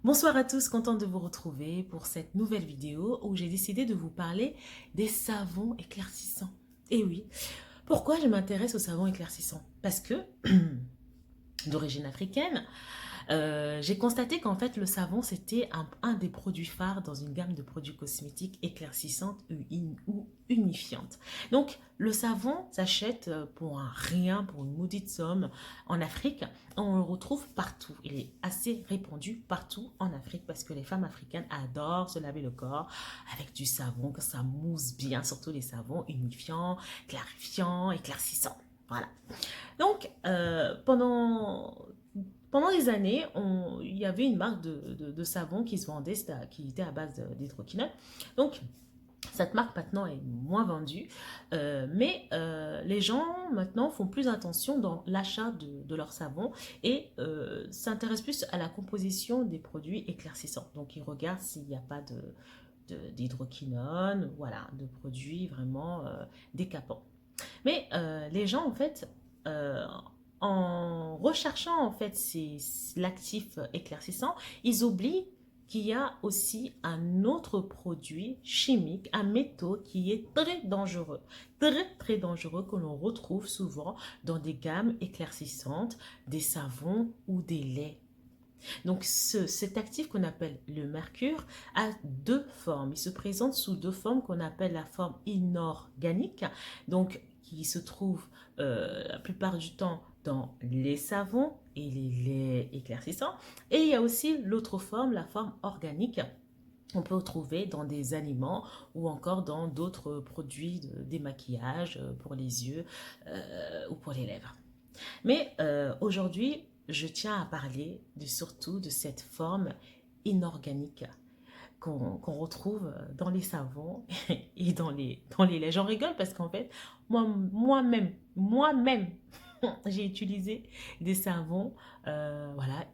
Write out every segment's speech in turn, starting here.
Bonsoir à tous, contente de vous retrouver pour cette nouvelle vidéo où j'ai décidé de vous parler des savons éclaircissants. Et oui, pourquoi je m'intéresse aux savons éclaircissants? Parce que, d'origine africaine, j'ai constaté qu'en fait le savon c'était un des produits phares dans une gamme de produits cosmétiques éclaircissantes ou unifiantes. Donc le savon s'achète pour un rien, pour une maudite somme en Afrique. On le retrouve partout. Il est assez répandu partout en Afrique parce que les femmes africaines adorent se laver le corps avec du savon, que ça mousse bien, surtout les savons unifiants, clarifiants, éclaircissants. Voilà. Donc, pendant des années, il y avait une marque de savon qui se vendait, qui était à base d'hydroquinone. Donc, cette marque maintenant est moins vendue, mais les gens maintenant font plus attention dans l'achat de leur savon et s'intéressent plus à la composition des produits éclaircissants. Donc, ils regardent s'il n'y a pas d'hydroquinone, voilà, de produits vraiment décapants. Mais les gens, en fait, euh, en recherchant en fait l'actif éclaircissant, ils oublient qu'il y a aussi un autre produit chimique, un métaux qui est très dangereux que l'on retrouve souvent dans des gammes éclaircissantes, des savons ou des laits. Donc cet actif qu'on appelle le mercure a deux formes. Il se présente sous deux formes qu'on appelle la forme inorganique, donc qui se trouve la plupart du temps dans les savons et les laits éclaircissants. Et il y a aussi l'autre forme, la forme organique. On peut trouver dans des aliments ou encore dans d'autres produits de démaquillage pour les yeux ou pour les lèvres. Mais aujourd'hui, je tiens à parler surtout de cette forme inorganique qu'on retrouve dans les savons et dans les laits. J'en rigole parce qu'en fait, moi-même, j'ai utilisé des savons, voilà,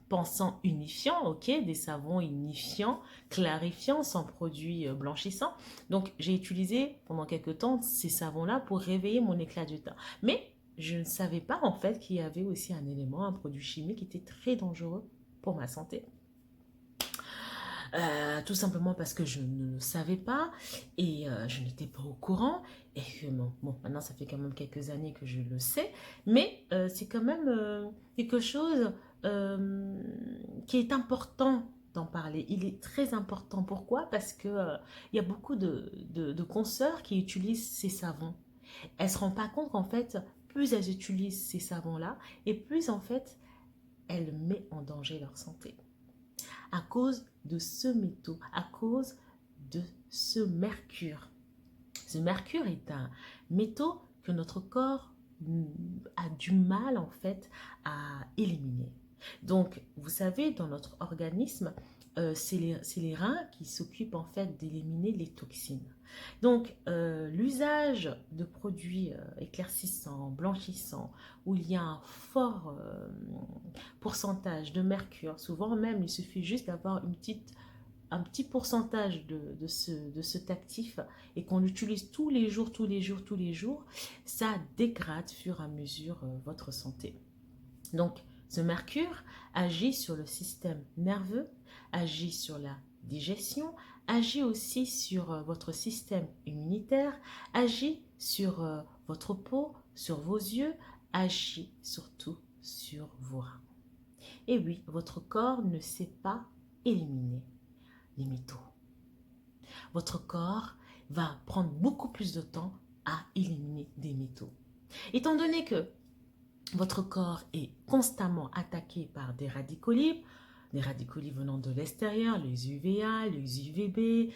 pensant unifiants, ok, des savons unifiants, clarifiants, sans produits blanchissants. Donc, j'ai utilisé pendant quelques temps ces savons-là pour réveiller mon éclat du teint. Mais je ne savais pas en fait qu'il y avait aussi un élément, un produit chimique qui était très dangereux pour ma santé. Tout simplement parce que je ne le savais pas et je n'étais pas au courant. Et que bon, maintenant ça fait quand même quelques années que je le sais, mais c'est quand même quelque chose euh, qui est important d'en parler. Il est très important. Pourquoi? Parce que il y a beaucoup de consoeurs qui utilisent ces savons. Elles ne se rendent pas compte qu'en fait, plus elles utilisent ces savons-là, et plus en fait, elles mettent en danger leur santé à cause de ce métaux, à cause de ce mercure. Ce mercure est un métaux que notre corps a du mal en fait à éliminer. Donc, vous savez, dans notre organisme, c'est les reins qui s'occupent en fait d'éliminer les toxines. Donc, l'usage de produits éclaircissants, blanchissants, où il y a un fort pourcentage de mercure, souvent même il suffit juste d'avoir un petit pourcentage de cet actif et qu'on l'utilise tous les jours, tous les jours, tous les jours, ça dégrade au fur et à mesure votre santé. Donc, ce mercure agit sur le système nerveux, agit sur la digestion, agit aussi sur votre système immunitaire, agit sur votre peau, sur vos yeux, agit surtout sur vos reins. Et oui, votre corps ne sait pas éliminer les métaux. Votre corps va prendre beaucoup plus de temps à éliminer des métaux. Étant donné que votre corps est constamment attaqué par des radicaux libres venant de l'extérieur, les UVA, les UVB,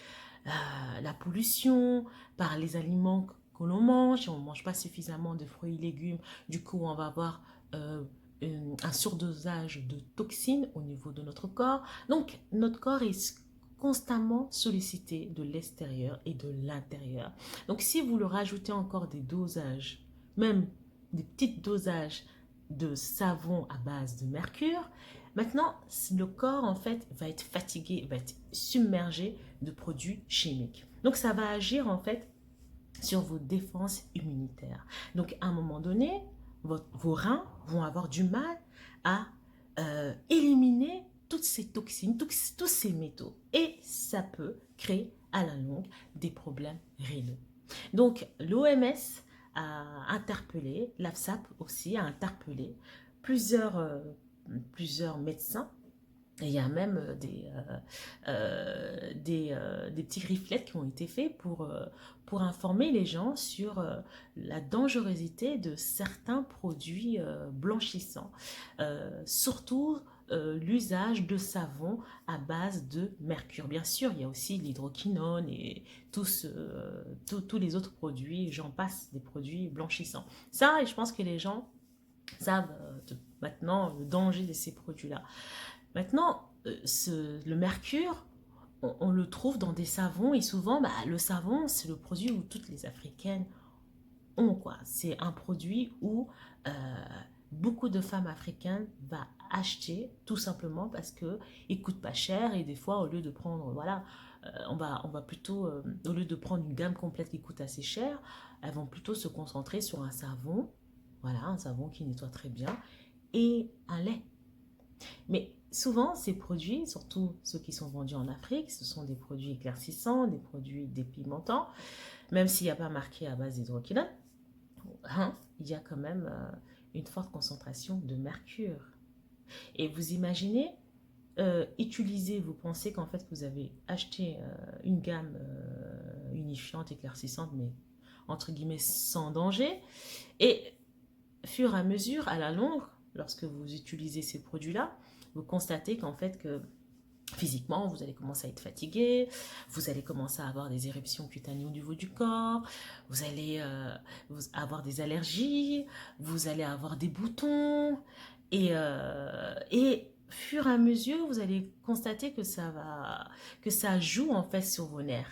la pollution, par les aliments que l'on mange. Si on ne mange pas suffisamment de fruits et légumes, du coup, on va avoir un surdosage de toxines au niveau de notre corps. Donc, notre corps est constamment sollicité de l'extérieur et de l'intérieur. Donc, si vous le rajoutez encore des dosages, même des petits dosages de savon à base de mercure, maintenant, le corps, en fait, va être fatigué, va être submergé de produits chimiques. Donc, ça va agir, en fait, sur vos défenses immunitaires. Donc, à un moment donné, vos reins vont avoir du mal à éliminer toutes ces toxines, tous ces métaux. Et ça peut créer à la longue des problèmes rénaux. Donc l'OMS a interpellé, l'AFSAP aussi a interpellé plusieurs médecins. Et il y a même des petits reflets qui ont été faits pour informer les gens sur la dangerosité de certains produits blanchissants. Surtout l'usage de savon à base de mercure. Bien sûr, il y a aussi l'hydroquinone et tous les autres produits, j'en passe, des produits blanchissants. Ça, et je pense que les gens savent maintenant le danger de ces produits-là. Maintenant, le mercure, on le trouve dans des savons et souvent, le savon, c'est le produit où toutes les Africaines ont, quoi. C'est un produit où beaucoup de femmes africaines vont acheter tout simplement parce qu'il ne coûte pas cher et des fois, au lieu de prendre, voilà, on va plutôt, au lieu de prendre une gamme complète qui coûte assez cher, elles vont plutôt se concentrer sur un savon, voilà, un savon qui nettoie très bien et un lait. Mais souvent, ces produits, surtout ceux qui sont vendus en Afrique, ce sont des produits éclaircissants, des produits dépigmentants, même s'il n'y a pas marqué à base d'hydroquinone, hein, il y a quand même une forte concentration de mercure. Et vous imaginez, utiliser, vous pensez qu'en fait vous avez acheté une gamme unifiante, éclaircissante, mais entre guillemets sans danger, et fur et à mesure, à la longue, lorsque vous utilisez ces produits-là, vous constatez qu'en fait que physiquement, vous allez commencer à être fatigué, vous allez commencer à avoir des éruptions cutanées au niveau du corps, vous allez avoir des allergies, vous allez avoir des boutons, et fur et à mesure, vous allez constater que ça joue en fait sur vos nerfs.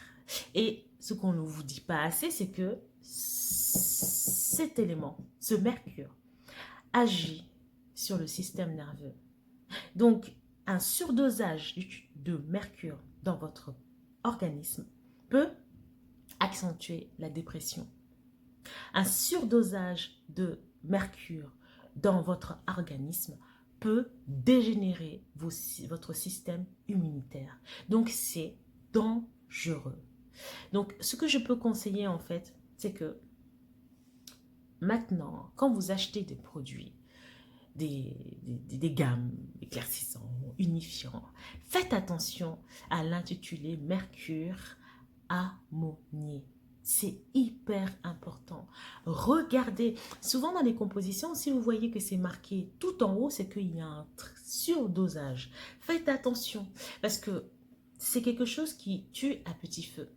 Et ce qu'on ne vous dit pas assez, c'est que cet élément, ce mercure, agit sur le système nerveux. Donc, un surdosage de mercure dans votre organisme peut accentuer la dépression. Un surdosage de mercure dans votre organisme peut dégénérer votre système immunitaire. Donc, c'est dangereux. Donc, ce que je peux conseiller en fait, c'est que maintenant, quand vous achetez des produits, des gammes éclaircissants, unifiants, faites attention à l'intitulé mercure ammonié. C'est hyper important. Regardez, souvent dans les compositions, si vous voyez que c'est marqué tout en haut, c'est qu'il y a un surdosage. Faites attention, parce que c'est quelque chose qui tue à petit feu.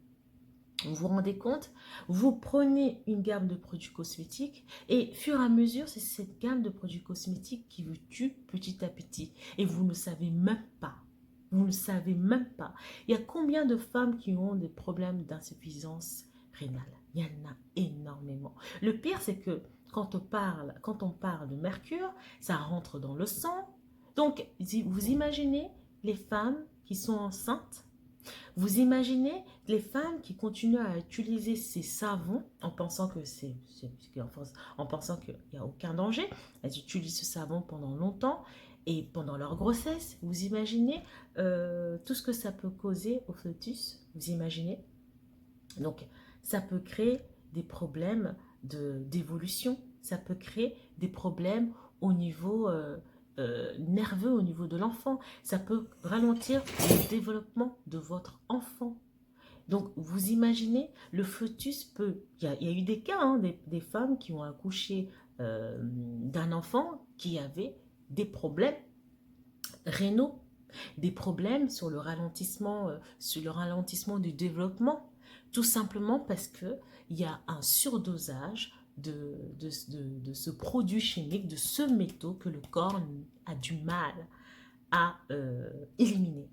Vous vous rendez compte? Vous prenez une gamme de produits cosmétiques et fur et à mesure, c'est cette gamme de produits cosmétiques qui vous tue petit à petit. Et vous ne savez même pas. Vous ne savez même pas. Il y a combien de femmes qui ont des problèmes d'insuffisance rénale? Il y en a énormément. Le pire, c'est que quand on parle de mercure, ça rentre dans le sang. Donc, vous imaginez les femmes qui sont enceintes. Vous imaginez les femmes qui continuent à utiliser ces savons en pensant que en pensant qu'il n'y a aucun danger. Elles utilisent ce savon pendant longtemps et pendant leur grossesse. Vous imaginez tout ce que ça peut causer au fœtus. Vous imaginez? Donc, ça peut créer des problèmes d'évolution. Ça peut créer des problèmes au niveau nerveux, au niveau de l'enfant. Ça peut ralentir le développement de votre enfant. Donc, vous imaginez, le fœtus peut... Il y a eu des cas, hein, des femmes qui ont accouché d'un enfant qui avait des problèmes rénaux, des problèmes sur le ralentissement du développement, tout simplement parce qu'il y a un surdosage de ce produit chimique, de ce métaux que le corps a du mal à éliminer.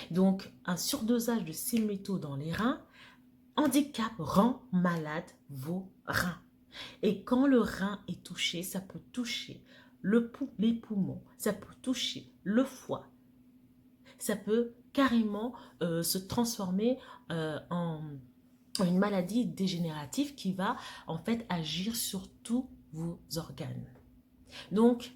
Donc, un surdosage de ces métaux dans les reins handicap, rend malade vos reins. Et quand le rein est touché, ça peut toucher les poumons, ça peut toucher le foie, ça peut carrément se transformer en une maladie dégénérative qui va en fait agir sur tous vos organes. Donc,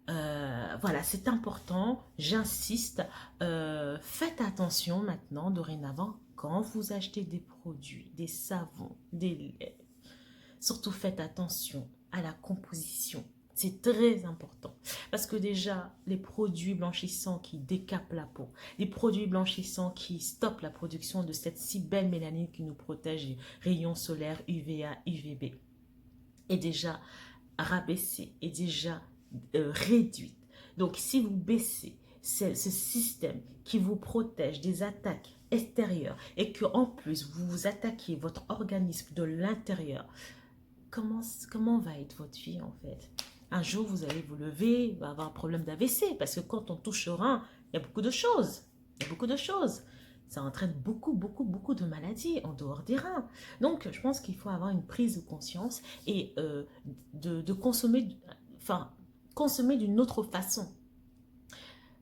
Voilà, c'est important, j'insiste. Faites attention maintenant, dorénavant, quand vous achetez des produits, des savons, des laits. Surtout faites attention à la composition. C'est très important. Parce que déjà, les produits blanchissants qui décapent la peau, les produits blanchissants qui stoppent la production de cette si belle mélanine qui nous protège des rayons solaires UVA, UVB, est déjà rabaissée, est déjà réduite. Donc, si vous baissez ce système qui vous protège des attaques extérieures et que en plus vous vous attaquez votre organisme de l'intérieur, comment va être votre vie en fait? Un jour, vous allez vous lever, vous allez avoir un problème d'AVC parce que quand on touche au rein, il y a beaucoup de choses. Il y a beaucoup de choses. Ça entraîne beaucoup de maladies en dehors des reins. Donc, je pense qu'il faut avoir une prise de conscience et de consommer, enfin, consommer d'une autre façon.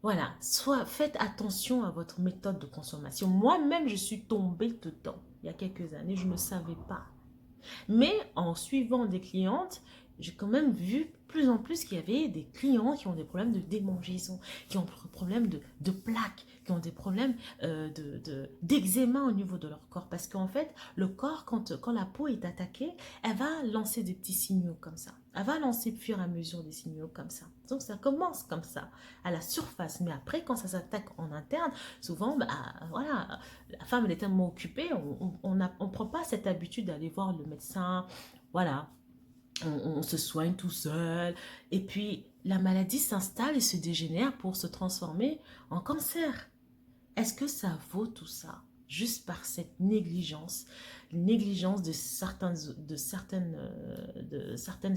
Voilà, soit faites attention à votre méthode de consommation. Moi-même, je suis tombée dedans il y a quelques années, je ne savais pas. Mais en suivant des clientes, j'ai quand même vu plus en plus qu'il y avait des clients qui ont des problèmes de démangeaison, qui ont des problèmes de plaques, qui ont des problèmes d'eczéma au niveau de leur corps. Parce qu'en fait, le corps, quand la peau est attaquée, elle va lancer des petits signaux comme ça. Elle va lancer au fur et à mesure des signaux comme ça. Donc ça commence comme ça, à la surface. Mais après, quand ça s'attaque en interne, souvent, bah, voilà, la femme elle est tellement occupée, on ne prend pas cette habitude d'aller voir le médecin. Voilà, on se soigne tout seul. Et puis, la maladie s'installe et se dégénère pour se transformer en cancer. Est-ce que ça vaut tout ça? Juste par cette négligence de certaines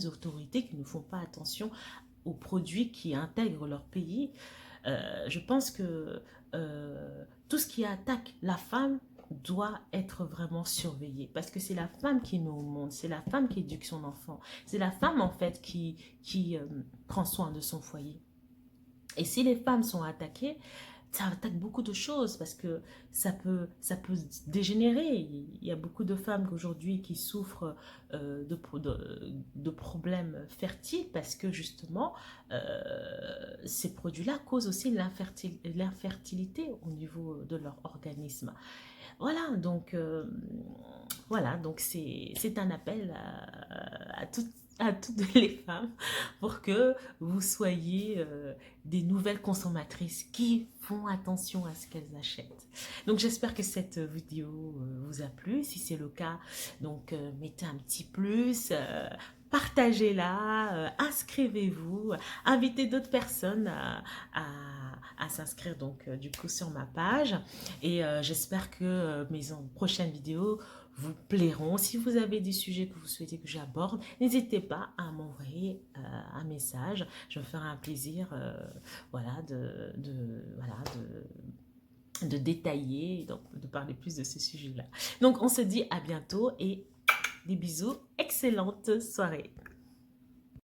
autorités qui ne font pas attention aux produits qui intègrent leur pays. Je pense que tout ce qui attaque la femme doit être vraiment surveillé parce que c'est la femme qui met au monde, c'est la femme qui éduque son enfant, c'est la femme en fait qui prend soin de son foyer. Et si les femmes sont attaquées, ça attaque beaucoup de choses parce que ça peut dégénérer. Il y a beaucoup de femmes aujourd'hui qui souffrent de problèmes fertiles parce que justement, ces produits-là causent aussi l'infertilité au niveau de leur organisme. Voilà, donc c'est un appel à toutes les femmes pour que vous soyez des nouvelles consommatrices qui font attention à ce qu'elles achètent. Donc j'espère que cette vidéo vous a plu. Si c'est le cas, donc mettez un petit plus, partagez-la, inscrivez-vous, invitez d'autres personnes à s'inscrire donc du coup sur ma page. Et j'espère que mes prochaines vidéos vous plairont. Si vous avez des sujets que vous souhaitez que j'aborde, n'hésitez pas à m'envoyer un message. Je me ferai un plaisir voilà, de détailler, donc de parler plus de ce sujet-là. Donc on se dit à bientôt et des bisous, excellente soirée.